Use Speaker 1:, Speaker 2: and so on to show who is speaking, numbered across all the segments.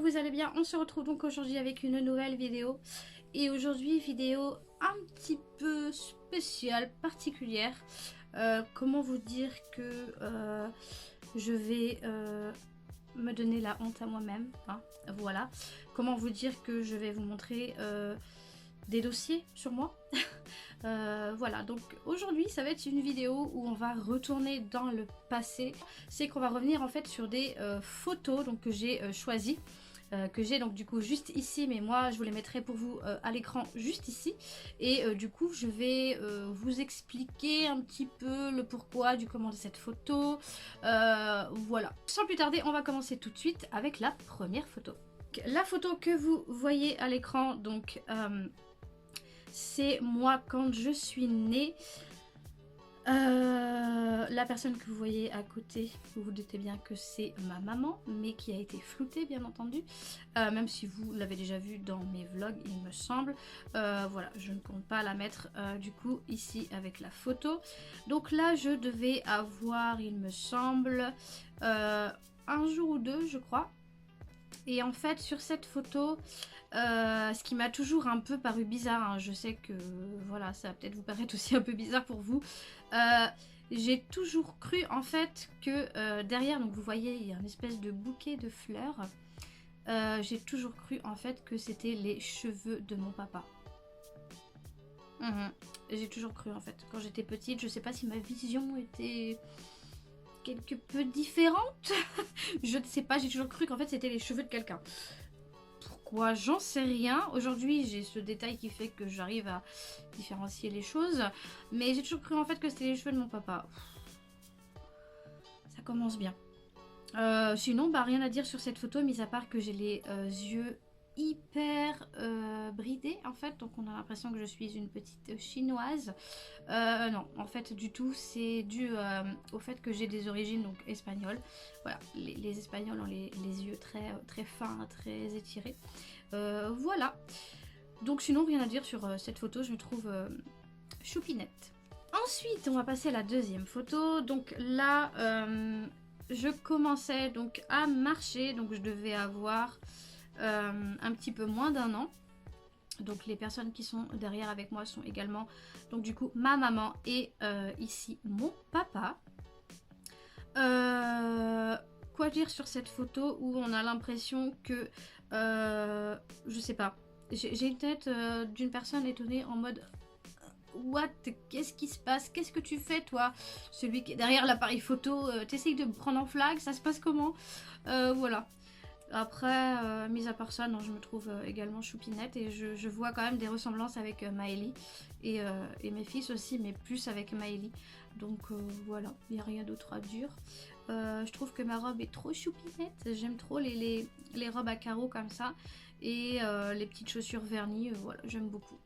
Speaker 1: vous allez bien. On se retrouve donc aujourd'hui avec une nouvelle vidéo. Et aujourd'hui, vidéo un petit peu spéciale, particulière. Comment vous dire que je vais me donner la honte à moi-même. Hein, voilà. Comment vous dire que je vais vous montrer des dossiers sur moi. Voilà, donc aujourd'hui ça va être une vidéo où on va retourner dans le passé. C'est qu'on va revenir en fait sur des photos donc, que j'ai choisies. Que j'ai donc du coup juste ici, mais moi je vous les mettrai pour vous à l'écran juste ici. Et du coup je vais vous expliquer un petit peu le pourquoi du comment de cette photo. Voilà, sans plus tarder on va commencer tout de suite avec la première photo. La photo que vous voyez à l'écran, donc c'est moi quand je suis née. La personne que vous voyez à côté, vous vous doutez bien que c'est ma maman, mais qui a été floutée bien entendu, même si vous l'avez déjà vu dans mes vlogs il me semble. Voilà, je ne compte pas la mettre du coup ici avec la photo. Donc là je devais avoir il me semble un jour ou deux je crois. Et en fait sur cette photo, ce qui m'a toujours un peu paru bizarre, hein, je sais que voilà ça va peut-être vous paraître aussi un peu bizarre pour vous, j'ai toujours cru en fait que derrière, donc vous voyez il y a une espèce de bouquet de fleurs, j'ai toujours cru en fait que c'était les cheveux de mon papa. J'ai toujours cru en fait, quand j'étais petite, je sais pas si ma vision était quelque peu différente. Je ne sais pas, j'ai toujours cru qu'en fait c'était les cheveux de quelqu'un. Pourquoi? J'en sais rien. Aujourd'hui j'ai ce détail qui fait que j'arrive à différencier les choses. Mais j'ai toujours cru en fait que c'était les cheveux de mon papa. Ça commence bien. Sinon bah rien à dire sur cette photo, mis à part que j'ai les yeux hyper bridés en fait, donc on a l'impression que je suis une petite chinoise. Non en fait du tout, c'est dû au fait que j'ai des origines donc espagnoles. Voilà, les espagnols ont les yeux très fins, très étirés. Voilà, donc sinon rien à dire sur cette photo, je me trouve choupinette. Ensuite on va passer à la deuxième photo. Donc là je commençais donc à marcher, donc je devais avoir un petit peu moins d'1 an. Donc les personnes qui sont derrière avec moi sont également donc du coup ma maman et ici mon papa. Quoi dire sur cette photo où on a l'impression que je sais pas, j'ai une tête d'une personne étonnée en mode what, qu'est-ce qui se passe, qu'est-ce que tu fais toi, celui qui est derrière l'appareil photo, t'essayes de me prendre en flag, ça se passe comment? Voilà. Après, mis à part ça, non, je me trouve également choupinette et je vois quand même des ressemblances avec Maëlie et mes fils aussi, mais plus avec Maëlie. Donc voilà, il n'y a rien d'autre à dire. Je trouve que ma robe est trop choupinette, j'aime trop les robes à carreaux comme ça et les petites chaussures vernies, voilà, j'aime beaucoup.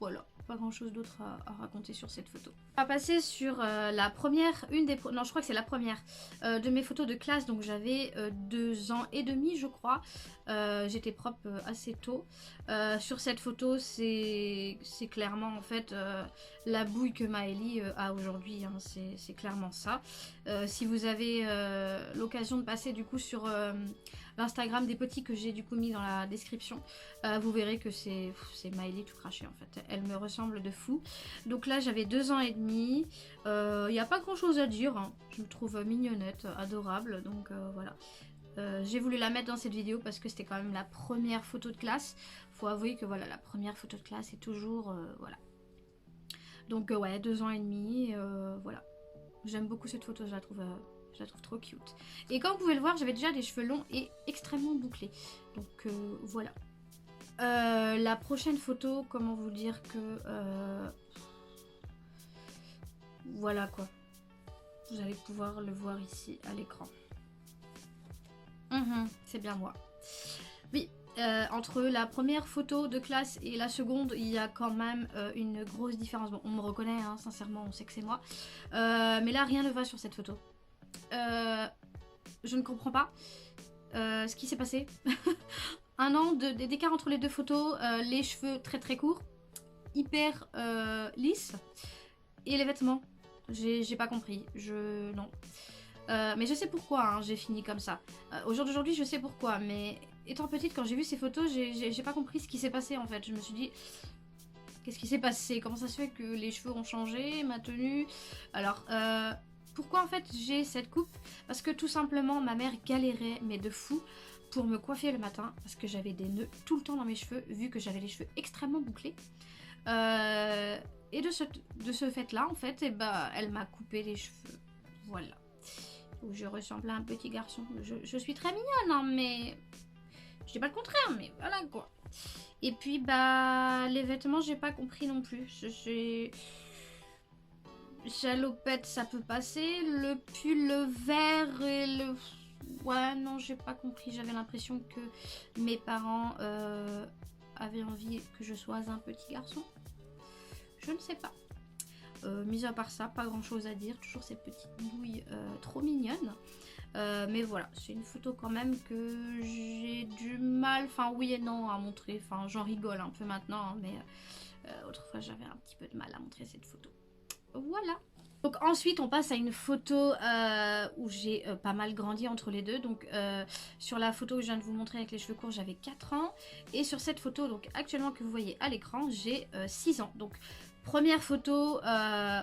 Speaker 1: Voilà, pas grand chose d'autre à raconter sur cette photo. On va passer sur la première, non je crois que c'est la première de mes photos de classe. Donc j'avais 2 ans et demi je crois, j'étais prof assez tôt. Sur cette photo c'est clairement en fait la bouille que Maëlie a aujourd'hui, hein, c'est clairement ça. Si vous avez l'occasion de passer du coup sur l'Instagram des petits que j'ai du coup mis dans la description, vous verrez que c'est Maëlie tout craché en fait, elle me ressemble de fou. Donc là j'avais 2 ans et demi, il n'y a pas grand chose à dire, hein. Je me trouve mignonnette, adorable, donc voilà. J'ai voulu la mettre dans cette vidéo parce que c'était quand même la première photo de classe. Faut avouer que voilà, la première photo de classe est toujours voilà. Donc ouais, 2 ans et demi, voilà. J'aime beaucoup cette photo, je la trouve trop cute. Et comme vous pouvez le voir, j'avais déjà des cheveux longs et extrêmement bouclés. Donc voilà. La prochaine photo, comment vous dire que... voilà quoi. Vous allez pouvoir le voir ici à l'écran. C'est bien moi. Oui, entre la première photo de classe et la seconde, il y a quand même une grosse différence. Bon, on me reconnaît, hein, sincèrement, on sait que c'est moi. Mais là, rien ne va sur cette photo. Je ne comprends pas ce qui s'est passé. 1 an d'écart entre les deux photos, les cheveux très courts, hyper lisses, et les vêtements. J'ai pas compris. Non. Mais je sais pourquoi, hein, j'ai fini comme ça. Au jour d'aujourd'hui, je sais pourquoi, mais étant petite, quand j'ai vu ces photos, j'ai pas compris ce qui s'est passé en fait. Je me suis dit, qu'est-ce qui s'est passé? Comment ça se fait que les cheveux ont changé, ma tenue? Alors, pourquoi en fait j'ai cette coupe? Parce que tout simplement, ma mère galérait, mais de fou, pour me coiffer le matin, parce que j'avais des nœuds tout le temps dans mes cheveux, vu que j'avais les cheveux extrêmement bouclés. Et de ce fait-là, en fait, elle m'a coupé les cheveux. Voilà. Je ressemble à un petit garçon. Je suis très mignonne, hein, mais... Je dis pas le contraire, mais voilà quoi. Et puis, les vêtements, j'ai pas compris non plus. Jalopette, ça peut passer. Le pull vert et le... Ouais, non, j'ai pas compris. J'avais l'impression que mes parents avaient envie que je sois un petit garçon. Je ne sais pas. Mis à part ça, pas grand chose à dire. Toujours cette petite bouille trop mignonne. Mais voilà, c'est une photo quand même que j'ai du mal, enfin oui et non à montrer. Enfin, j'en rigole un peu maintenant, hein, mais autrefois j'avais un petit peu de mal à montrer cette photo. Voilà. Donc ensuite on passe à une photo où j'ai pas mal grandi entre les deux. Donc sur la photo que je viens de vous montrer avec les cheveux courts, j'avais 4 ans. Et sur cette photo donc actuellement que vous voyez à l'écran, j'ai 6 ans. Donc première photo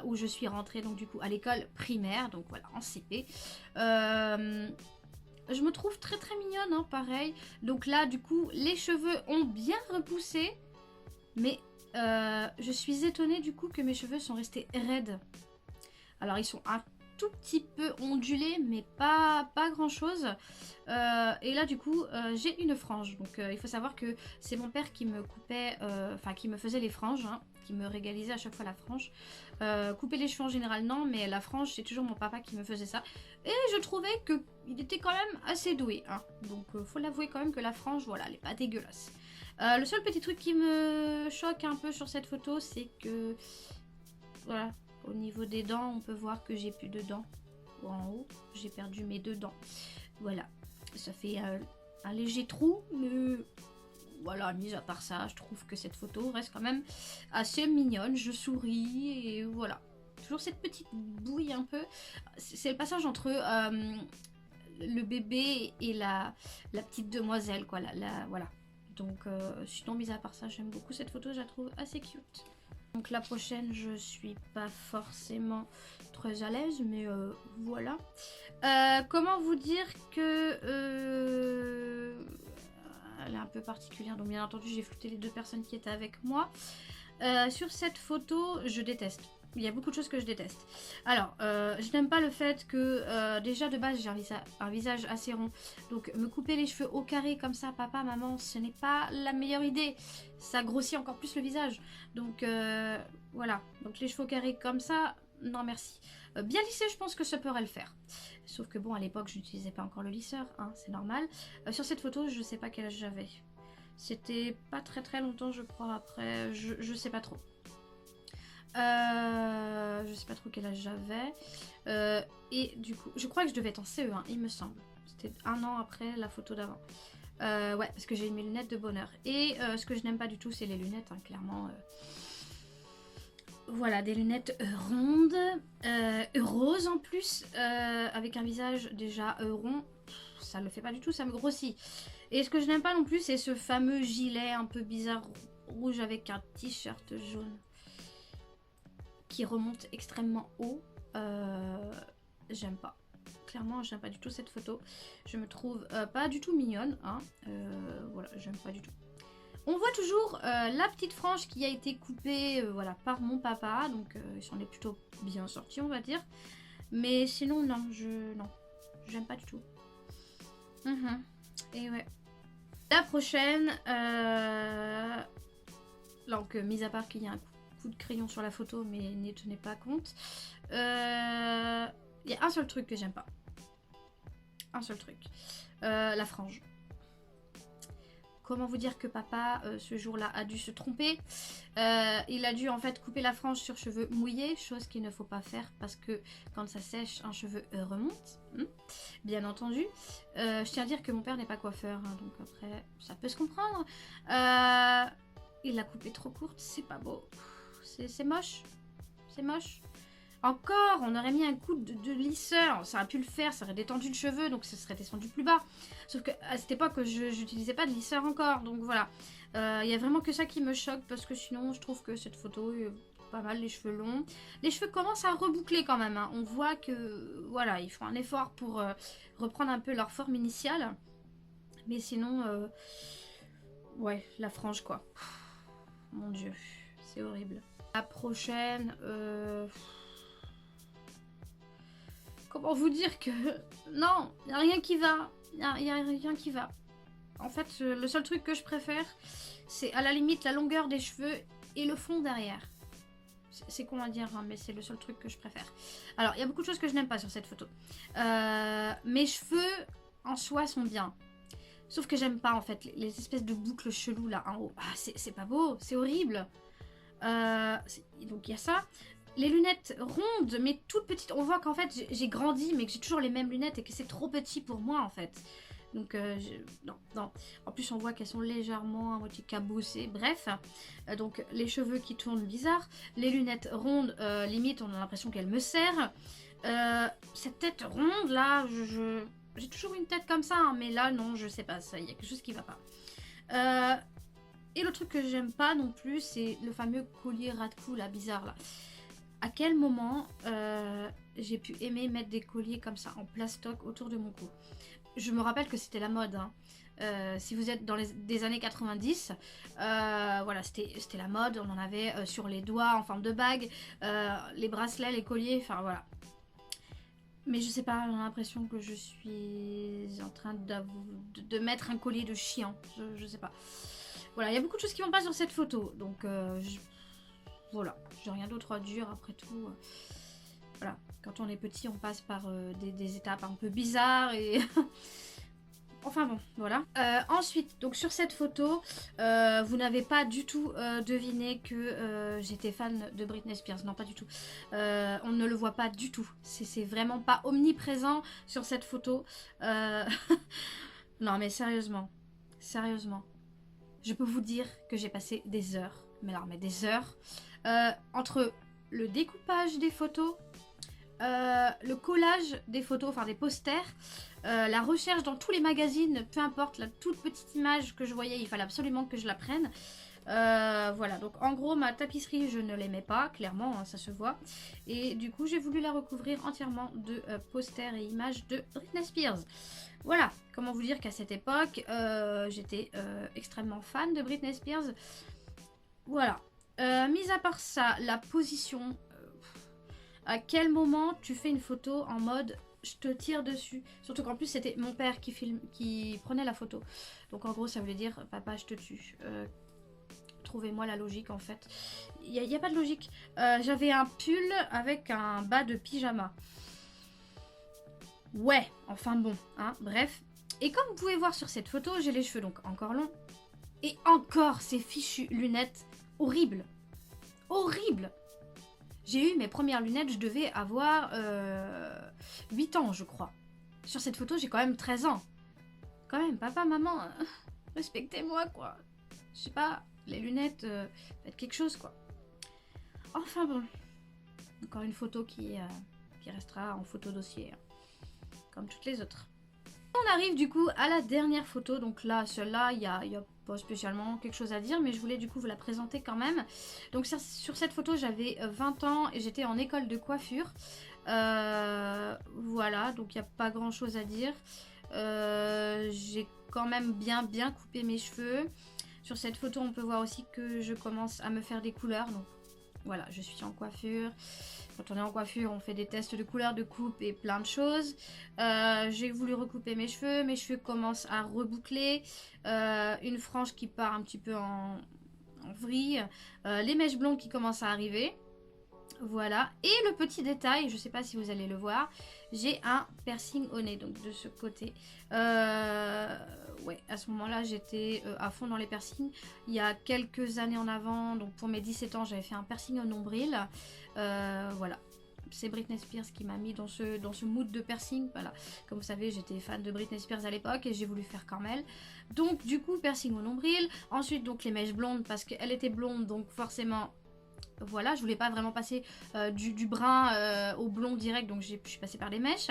Speaker 1: où je suis rentrée donc du coup à l'école primaire, donc voilà en CP. Je me trouve très très mignonne, hein, pareil. Donc là du coup les cheveux ont bien repoussé. Mais je suis étonnée du coup que mes cheveux sont restés raides. Alors ils sont un tout petit peu ondulés mais pas grand chose. Et là du coup j'ai une frange. Donc il faut savoir que c'est mon père qui me coupait, enfin qui me faisait les franges, hein, qui me régalisait à chaque fois la frange. Couper les cheveux en général non, mais la frange c'est toujours mon papa qui me faisait ça. Et je trouvais qu'il était quand même assez doué, hein. Donc faut l'avouer quand même que la frange, voilà, elle est pas dégueulasse. Le seul petit truc qui me choque un peu sur cette photo, c'est que voilà, au niveau des dents, on peut voir que j'ai plus de dents. En haut, j'ai perdu mes 2 dents. Voilà, ça fait un léger trou, mais voilà, mis à part ça, je trouve que cette photo reste quand même assez mignonne. Je souris et voilà. Toujours cette petite bouille un peu. C'est le passage entre le bébé et la petite demoiselle, quoi. Voilà. Donc, sinon, mis à part ça, j'aime beaucoup cette photo, je la trouve assez cute. Donc, la prochaine, je suis pas forcément très à l'aise, mais voilà. Comment vous dire que... elle est un peu particulière, donc bien entendu, j'ai flouté les 2 personnes qui étaient avec moi. Sur cette photo, je déteste. Il y a beaucoup de choses que je déteste. Alors, je n'aime pas le fait que, déjà de base, j'ai un visage assez rond. Donc, me couper les cheveux au carré comme ça, papa, maman, ce n'est pas la meilleure idée. Ça grossit encore plus le visage. Donc, voilà. Donc, les cheveux au carré comme ça, non merci. Bien lissé, je pense que ça pourrait le faire. Sauf que bon, à l'époque, je n'utilisais pas encore le lisseur, hein, c'est normal. Sur cette photo, je sais pas quel âge j'avais. C'était pas très très longtemps, je crois, après. Je sais pas trop. Je sais pas trop quel âge j'avais. Et du coup, je crois que je devais être en CE1, il me semble. C'était 1 an après la photo d'avant. Ouais, parce que j'ai mes lunettes de bonheur. Et ce que je n'aime pas du tout, c'est les lunettes, hein, clairement. Voilà, des lunettes rondes, roses en plus, avec un visage déjà rond. Ça le fait pas du tout, ça me grossit. Et ce que je n'aime pas non plus, c'est ce fameux gilet un peu bizarre rouge avec un t-shirt jaune qui remonte extrêmement haut. J'aime pas. Clairement, j'aime pas du tout cette photo. Je me trouve pas du tout mignonne, hein. Voilà, j'aime pas du tout. On voit toujours la petite frange qui a été coupée voilà, par mon papa. Donc, il s'en est plutôt bien sorti, on va dire. Mais sinon, non, j'aime pas du tout. Et ouais. La prochaine, donc, mis à part qu'il y a un coup de crayon sur la photo, mais n'y tenez pas compte. Il y a un seul truc que j'aime pas. Un seul truc. La frange. Comment vous dire que papa, ce jour-là, a dû se tromper. Il a dû en fait couper la frange sur cheveux mouillés, chose qu'il ne faut pas faire parce que quand ça sèche, un cheveu remonte. Bien entendu. Je tiens à dire que mon père n'est pas coiffeur, hein, donc après, ça peut se comprendre. Il l'a coupé trop courte, c'est pas beau. C'est moche. C'est moche. Encore, on aurait mis un coup de lisseur, ça aurait pu le faire, ça aurait détendu le cheveu, donc ça serait descendu plus bas. Sauf qu'à cette époque, je n'utilisais pas de lisseur encore, donc voilà. Il y a vraiment que ça qui me choque, parce que sinon, je trouve que cette photo est pas mal, les cheveux longs. Les cheveux commencent à reboucler quand même, hein. On voit que, voilà, ils font un effort pour reprendre un peu leur forme initiale. Mais sinon, ouais, la frange, quoi. Mon Dieu, c'est horrible. La prochaine... Comment vous dire que... Non, il n'y a rien qui va. Il n'y a rien qui va. En fait, le seul truc que je préfère, c'est à la limite la longueur des cheveux et le fond derrière. C'est con à dire, hein, mais c'est le seul truc que je préfère. Alors, il y a beaucoup de choses que je n'aime pas sur cette photo. Mes cheveux, en soi, sont bien. Sauf que j'aime pas, en fait, les espèces de boucles cheloues, là, en haut. Ah, c'est pas beau, c'est horrible. Donc, il y a ça. Les lunettes rondes, mais toutes petites. On voit qu'en fait, j'ai grandi, mais que j'ai toujours les mêmes lunettes et que c'est trop petit pour moi, en fait. Donc, non. En plus, on voit qu'elles sont légèrement à moitié caboussées. Bref, donc les cheveux qui tournent bizarre. Les lunettes rondes, limite, on a l'impression qu'elles me serrent. Cette tête ronde, là, j'ai toujours une tête comme ça, hein, mais là, non, je sais pas. Il y a quelque chose qui va pas. Et le truc que j'aime pas non plus, c'est le fameux collier rat de cou, là, bizarre, là. À quel moment j'ai pu aimer mettre des colliers comme ça en plastoc autour de mon cou? Je me rappelle que c'était la mode, hein. Si vous êtes dans des années 90, voilà, c'était la mode. On en avait sur les doigts en forme de bague, les bracelets, les colliers, enfin voilà. Mais je sais pas, j'ai l'impression que je suis en train de mettre un collier de chien. Je sais pas. Voilà, il y a beaucoup de choses qui vont pas sur cette photo. Donc, voilà, j'ai rien d'autre à dire après tout. Voilà, quand on est petit, on passe par des étapes un peu bizarres et... Enfin bon, voilà. Ensuite, donc sur cette photo, vous n'avez pas du tout deviné que j'étais fan de Britney Spears. Non, pas du tout. On ne le voit pas du tout. C'est vraiment pas omniprésent sur cette photo. Non, mais sérieusement. Sérieusement. Je peux vous dire que j'ai passé des heures. Mais alors, mais des heures. Entre le découpage des photos, le collage des photos, enfin des posters, la recherche dans tous les magazines, peu importe la toute petite image que je voyais, il fallait absolument que je la prenne. Voilà, donc en gros ma tapisserie je ne l'aimais pas, clairement, hein, ça se voit. Et du coup j'ai voulu la recouvrir entièrement de posters et images de Britney Spears. Voilà, comment vous dire qu'à cette époque j'étais extrêmement fan de Britney Spears. Voilà. Mis à part ça, la position, à quel moment tu fais une photo en mode je te tire dessus? Surtout qu'en plus c'était mon père qui prenait la photo. Donc en gros ça voulait dire papa je te tue. Trouvez-moi la logique en fait. Il n'y a pas de logique. J'avais un pull avec un bas de pyjama. Ouais, enfin bon, hein, bref. Et comme vous pouvez voir sur cette photo, j'ai les cheveux donc encore longs. Et encore ces fichues lunettes horribles. Horribles. J'ai eu mes premières lunettes, je devais avoir 8 ans, je crois. Sur cette photo, j'ai quand même 13 ans. Quand même, papa, maman, respectez-moi, quoi. Je sais pas, les lunettes, faites quelque chose, quoi. Enfin bon. Encore une photo qui restera en photo dossier, hein, comme toutes les autres. On arrive du coup à la dernière photo. Donc là, celle-là, il y a pas spécialement quelque chose à dire, mais je voulais du coup vous la présenter quand même. Donc sur cette photo, j'avais 20 ans et j'étais en école de coiffure. Voilà, donc il n'y a pas grand-chose à dire. J'ai quand même bien coupé mes cheveux. Sur cette photo, on peut voir aussi que je commence à me faire des couleurs. Donc voilà, je suis en coiffure. Quand on est en coiffure, on fait des tests de couleurs, de coupe et plein de choses. J'ai voulu recouper mes cheveux commencent à reboucler. Une frange qui part un petit peu en vrille. Les mèches blondes qui commencent à arriver. Voilà. Et le petit détail, je ne sais pas si vous allez le voir, j'ai un piercing au nez, donc de ce côté. Ouais, à ce moment-là, j'étais à fond dans les piercings. Il y a quelques années en avant, donc pour mes 17 ans, j'avais fait un piercing au nombril. Voilà. C'est Britney Spears qui m'a mis dans ce mood de piercing. Voilà. Comme vous savez, j'étais fan de Britney Spears à l'époque et j'ai voulu faire comme elle. Donc, du coup, piercing au nombril. Ensuite, donc les mèches blondes parce qu'elle était blonde, donc forcément... Voilà, je voulais pas vraiment passer du brun au blond direct, donc je suis passée par les mèches.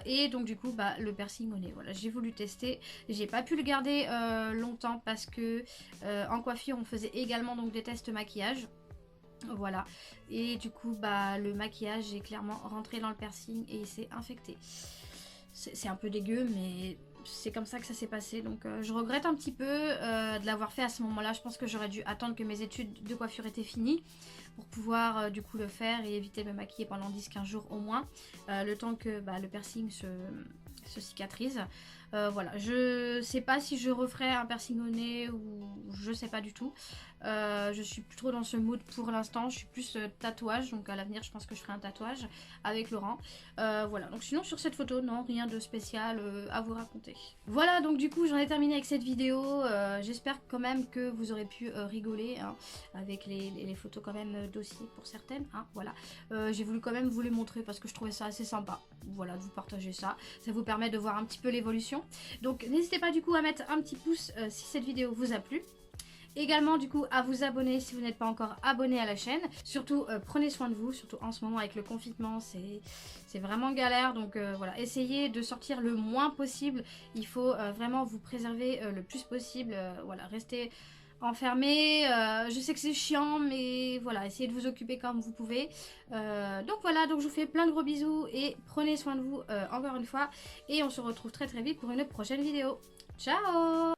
Speaker 1: Et donc du coup, bah, le piercing au nez, voilà, j'ai voulu tester. J'ai pas pu le garder longtemps parce que en coiffure, on faisait également donc des tests maquillage. Voilà, et du coup, bah, le maquillage est clairement rentré dans le piercing et il s'est infecté. C'est un peu dégueu, mais c'est comme ça que ça s'est passé. Donc je regrette un petit peu de l'avoir fait à ce moment-là. Je pense que j'aurais dû attendre que mes études de coiffure étaient finies pour pouvoir du coup le faire et éviter de me maquiller pendant 10-15 jours au moins. Le temps que bah, le piercing se cicatrise. Voilà, je sais pas si je referai un piercing au nez ou je sais pas du tout. Je suis plus trop dans ce mood pour l'instant. Je suis plus tatouage, donc à l'avenir je pense que je ferai un tatouage avec Laurent. Voilà, donc sinon sur cette photo, non, rien de spécial à vous raconter. Voilà, donc du coup j'en ai terminé avec cette vidéo. J'espère quand même que vous aurez pu rigoler hein, avec les photos quand même dossiers pour certaines. Hein, voilà, j'ai voulu quand même vous les montrer parce que je trouvais ça assez sympa. Voilà, de vous partager ça. Ça vous permet de voir un petit peu l'évolution. Donc n'hésitez pas du coup à mettre un petit pouce si cette vidéo vous a plu. Également du coup à vous abonner si vous n'êtes pas encore abonné à la chaîne. Surtout prenez soin de vous, surtout en ce moment avec le confinement, c'est vraiment galère. Donc voilà, essayez de sortir le moins possible. Il faut vraiment vous préserver le plus possible. Voilà, restez enfermé. Je sais que c'est chiant, mais voilà, essayez de vous occuper comme vous pouvez. Donc voilà, donc je vous fais plein de gros bisous et prenez soin de vous encore une fois. Et on se retrouve très très vite pour une prochaine vidéo. Ciao!